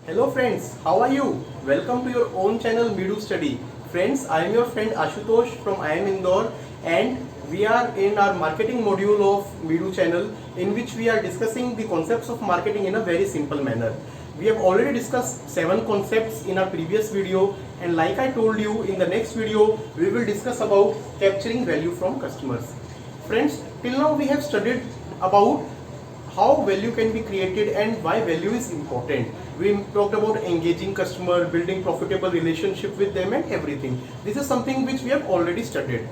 Hello friends, how are you? Welcome to your own channel Midu Study. Friends, I am your friend Ashutosh from IIM Indore and we are in our marketing module of Midu channel in which we are discussing the concepts of marketing in a very simple manner. We have already discussed 7 concepts in our previous video and like I told you in the next video we will discuss about capturing value from customers. Friends, till now we have studied about how value can be created and why value is important. We talked about engaging customer, building profitable relationship with them and everything. This is something which we have already studied.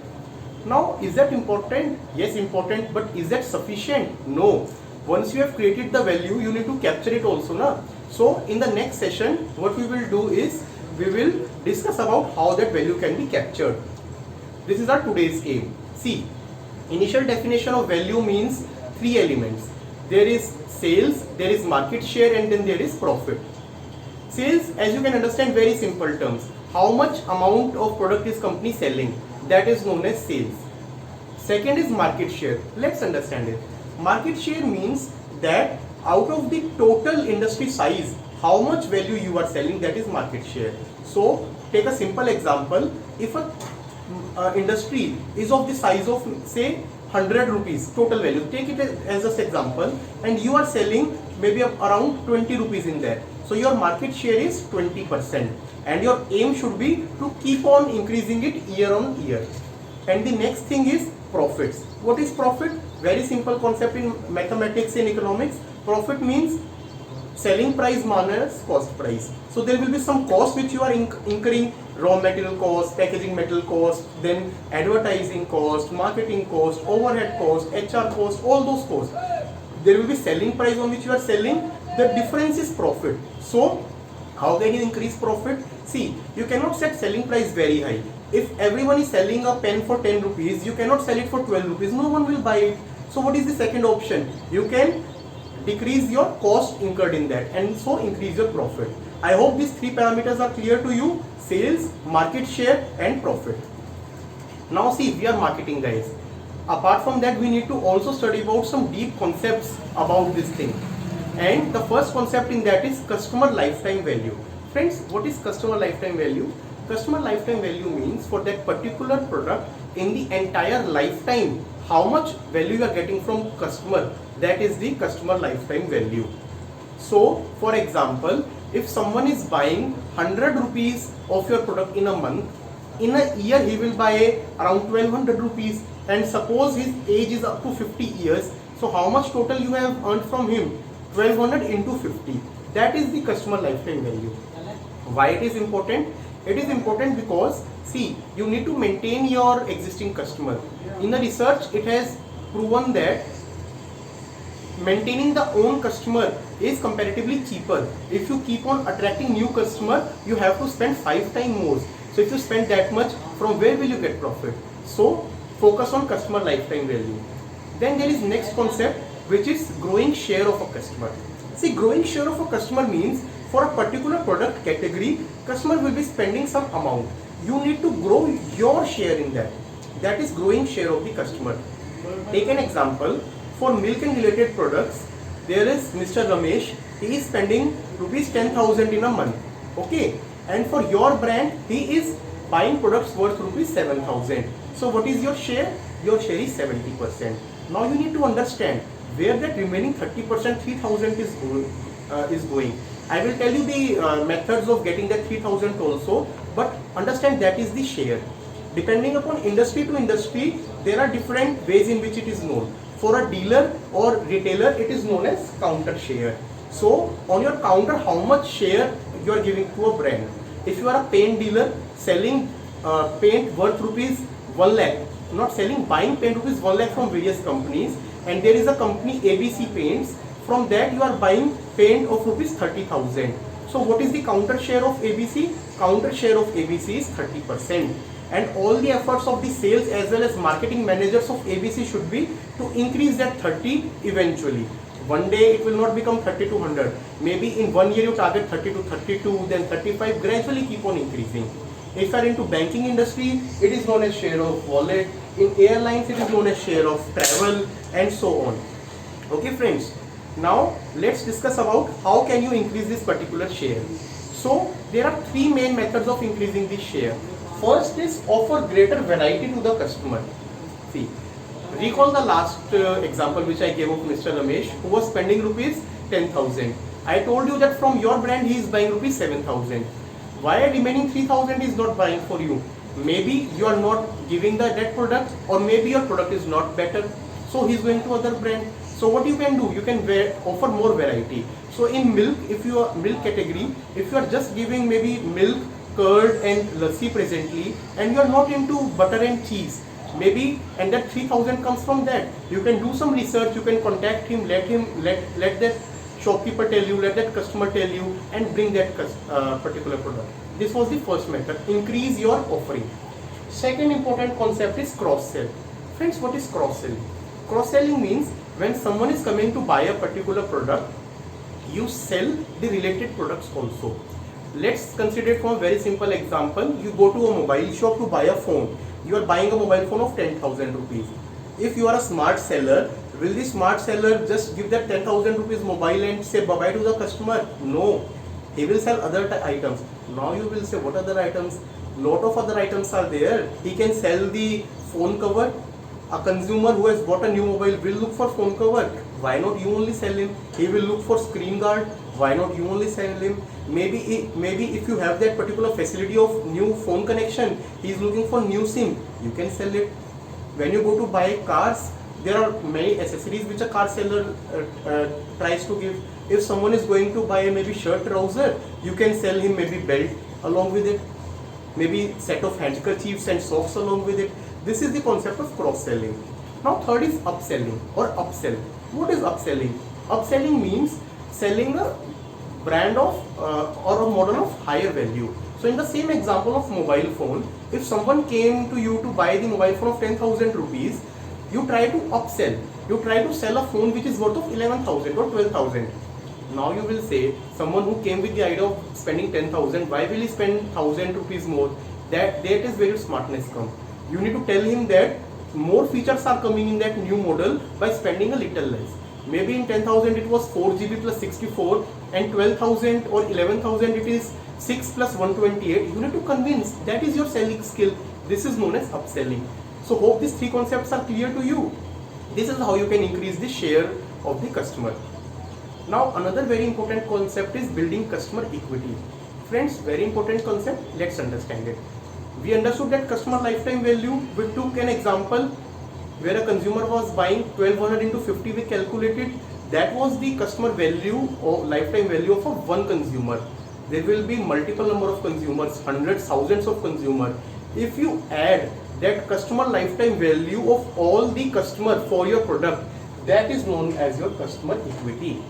Now, is that important? Yes, important, but is that sufficient? No. Once you have created the value, you need to capture it also, na? So, in the next session, what we will do is, we will discuss about how that value can be captured. This is our today's aim. See, initial definition of value means 3 elements. There is sales, there is market share and then there is profit. Sales, as you can understand, very simple terms. How much amount of product is company selling? That is known as sales. Second is market share. Let's understand it. Market share means that out of the total industry size, how much value you are selling, that is market share. So, take a simple example. If a industry is of the size of say 100 rupees total value, take it as an example, and you are selling maybe around 20 rupees in there. So your market share is 20% and your aim should be to keep on increasing it year on year. And the next thing is profits. What is profit? Very simple concept in mathematics and economics. Profit means selling price minus cost price. So there will be some cost which you are incurring, raw material cost, packaging metal cost, then advertising cost, marketing cost, overhead cost, HR cost, all those costs. There will be selling price on which you are selling. The difference is profit. So how can you increase profit? See, you cannot set selling price very high. If everyone is selling a pen for 10 rupees, you cannot sell it for 12 rupees. No one will buy it. So what is the second option? You can decrease your cost incurred in that and so increase your profit. I hope these 3 parameters are clear to you: sales, market share and profit. Now see, we are marketing guys. Apart from that, we need to also study about some deep concepts about this thing. And the first concept in that is customer lifetime value. Friends, what is customer lifetime value? Customer lifetime value means for that particular product in the entire lifetime, how much value you are getting from customer. That is the customer lifetime value. So, for example, if someone is buying 100 rupees of your product in a month, in a year he will buy around 1200 rupees, and suppose his age is up to 50 years, so how much total you have earned from him? 1200 into 50. That is the customer lifetime value. Why it is important? It is important because, see, you need to maintain your existing customer. In the research, it has proven that maintaining the own customer is comparatively cheaper. If you keep on attracting new customer, you have to spend 5 times more. So if you spend that much, from where will you get profit? So focus on customer lifetime value. Then there is next concept, which is growing share of a customer. See, growing share of a customer means for a particular product category, customer will be spending some amount. You need to grow your share in that. That is growing share of the customer. Take an example. For milk and related products, there is Mr. Ramesh. He is spending rupees 10,000 in a month. Okay. And for your brand, he is buying products worth rupees 7,000. So what is your share? Your share is 70%. Now you need to understand where that remaining 30%, 3,000 is going. I will tell you the methods of getting that 3,000 also, but understand that is the share. Depending upon industry to industry, there are different ways in which it is known. For a dealer or retailer, it is known as counter share. So on your counter, how much share you are giving to a brand? If you are a paint dealer selling paint worth rupees 1 lakh, not selling, buying paint rupees 1 lakh from various companies, and there is a company ABC Paints, from that you are buying paint of rupees 30,000. So what is the counter share of ABC? Counter share of ABC is 30%. And all the efforts of the sales as well as marketing managers of ABC should be to increase that 30 eventually. One day it will not become 30 to 100. Maybe in 1 year you target 30 to 32, then 35, gradually keep on increasing. If you are into banking industry, it is known as share of wallet. In airlines, it is known as share of travel and so on. Okay friends. Now let's discuss about how can you increase this particular share. So there are three main methods of increasing this share. First is offer greater variety to the customer. See, recall the last example which I gave of Mr. Ramesh, who was spending rupees 10,000. I told you that from your brand he is buying rupees 7,000. Why remaining 3,000 is not buying for you? Maybe you are not giving that product, or maybe your product is not better, so he is going to other brand. So what you can do, you can offer more variety. So in milk, if you are milk category, if you are just giving maybe milk, curd and lassi presently, and you are not into butter and cheese, maybe, and that 3,000 comes from that, you can do some research, you can contact him, let that shopkeeper tell you, let that customer tell you, and bring that particular product. This was the first method, increase your offering. Second important concept is cross-sell. Friends, what is cross-selling? Cross-selling means when someone is coming to buy a particular product, you sell the related products also. Let's consider it from a very simple example. You go to a mobile shop to buy a phone. You are buying a mobile phone of 10,000 rupees. If you are a smart seller, will the smart seller just give that 10,000 rupees mobile and say bye-bye to the customer? No. He will sell other items. Now you will say, what other items? Lot of other items are there. He can sell the phone cover. A consumer who has bought a new mobile will look for phone cover. Why not you only sell him? He will look for screen guard. Why not you only sell him? Maybe if you have that particular facility of new phone connection, he is looking for new SIM. You can sell it. When you go to buy cars, there are many accessories which a car seller tries to give. If someone is going to buy maybe shirt, trouser, you can sell him maybe belt along with it, maybe set of handkerchiefs and socks along with it. This is the concept of cross-selling. Now third is upselling or upsell. What is upselling? Upselling means selling a brand of or a model of higher value. So in the same example of mobile phone, if someone came to you to buy the mobile phone of 10,000 rupees, you try to upsell. You try to sell a phone which is worth of 11,000 or 12,000. Now you will say, someone who came with the idea of spending 10,000, why will he spend 1,000 rupees more? That is where your smartness comes. You need to tell him that more features are coming in that new model by spending a little less. Maybe in 10,000 it was 4 GB plus 64, and 12,000 or 11,000 it is 6 plus 128. You need to convince. That is your selling skill. This is known as upselling. So hope these three concepts are clear to you. This is how you can increase the share of the customer. Now another very important concept is building customer equity. Friends, very important concept. Let's understand it. We understood that customer lifetime value. We took an example where a consumer was buying 1200 into 50. We calculated that was the customer value or lifetime value of a one consumer. There will be multiple number of consumers, hundreds, thousands of consumers. If you add that customer lifetime value of all the customer for your product, that is known as your customer equity,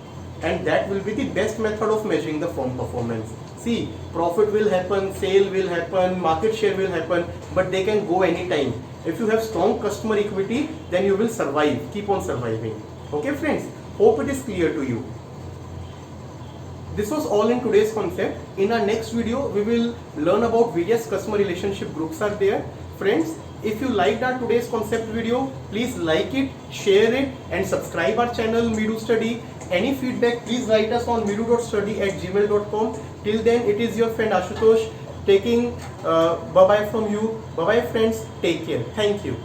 and that will be the best method of measuring the firm performance. See, profit will happen, sale will happen, market share will happen, but they can go anytime. If you have strong customer equity, then you will survive, keep on surviving. Okay friends, hope it is clear to you. This was all in today's concept. In our next video, we will learn about various customer relationship groups are there. Friends, if you liked our today's concept video, please like it, share it, and subscribe our channel Meedu Study. Any feedback, please write us on meedu.study@gmail.com. Till then, it is your friend Ashutosh taking bye-bye from you. Bye-bye friends, take care. Thank you.